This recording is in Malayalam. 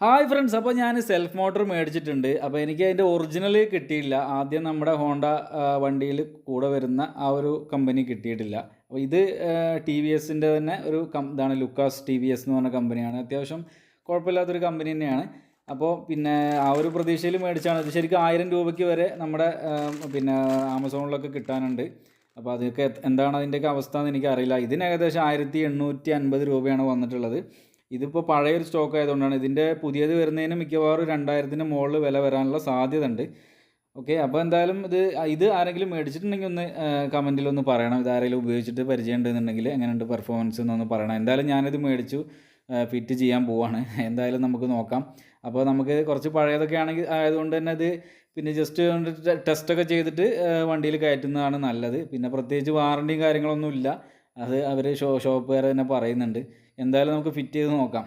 ഹായ് ഫ്രണ്ട്സ്, അപ്പോൾ ഞാൻ സെൽഫ് മോട്ടർ മേടിച്ചിട്ടുണ്ട്. അപ്പോൾ എനിക്ക് അതിൻ്റെ ഒറിജിനൽ കിട്ടിയില്ല. ആദ്യം നമ്മുടെ ഹോണ്ട വണ്ടിയിൽ കൂടെ വരുന്ന ആ ഒരു കമ്പനി കിട്ടിയിട്ടില്ല. അപ്പോൾ ഇത് ടി വി എസിൻ്റെ തന്നെ ഒരു ഇതാണ് ലുക്കാസ് ടി വി എസ് എന്ന് പറഞ്ഞ കമ്പനിയാണ്. അത്യാവശ്യം കുഴപ്പമില്ലാത്തൊരു കമ്പനി തന്നെയാണ്. അപ്പോൾ പിന്നെ ആ ഒരു പ്രതീക്ഷയിൽ മേടിച്ചാണ്. ഇത് ശരിക്കും 1000 രൂപയ്ക്ക് വരെ നമ്മുടെ പിന്നെ ആമസോണിലൊക്കെ കിട്ടാനുണ്ട്. അപ്പോൾ അതൊക്കെ എന്താണ് അതിൻ്റെയൊക്കെ അവസ്ഥ എന്ന് എനിക്കറിയില്ല. ഇതിന് ഏകദേശം 1850 രൂപയാണ് വന്നിട്ടുള്ളത്. ഇതിപ്പോൾ പഴയൊരു സ്റ്റോക്ക് ആയതുകൊണ്ടാണ്. ഇതിൻ്റെ പുതിയത് വരുന്നതിന് മിക്കവാറും 2000-ന് മുകളിൽ വില വരാനുള്ള സാധ്യത ഉണ്ട്. ഓക്കെ, അപ്പോൾ എന്തായാലും ഇത് ആരെങ്കിലും മേടിച്ചിട്ടുണ്ടെങ്കിൽ ഒന്ന് കമൻറ്റിലൊന്ന് പറയണം. ഇത് ആരെങ്കിലും ഉപയോഗിച്ചിട്ട് പരിചയം ഉണ്ടെന്നുണ്ടെങ്കിൽ എങ്ങനെയുണ്ട് പെർഫോമൻസ് എന്നൊന്ന് പറയണം. എന്തായാലും ഞാനിത് മേടിച്ചു, ഫിറ്റ് ചെയ്യാൻ പോവാണ്. എന്തായാലും നമുക്ക് നോക്കാം. അപ്പോൾ നമുക്ക് കുറച്ച് പഴയതൊക്കെ ആയതുകൊണ്ട് തന്നെ ഇത് പിന്നെ ജസ്റ്റ് ടെസ്റ്റൊക്കെ ചെയ്തിട്ട് വണ്ടിയിൽ കയറ്റുന്നതാണ് നല്ലത്. പിന്നെ പ്രത്യേകിച്ച് വാറണ്ടിയും കാര്യങ്ങളൊന്നും ഇല്ല. അത് അവർ ഷോപ്പുകാർ തന്നെ പറയുന്നുണ്ട്. എന്തായാലും നമുക്ക് ഫിറ്റ് ചെയ്ത് നോക്കാം.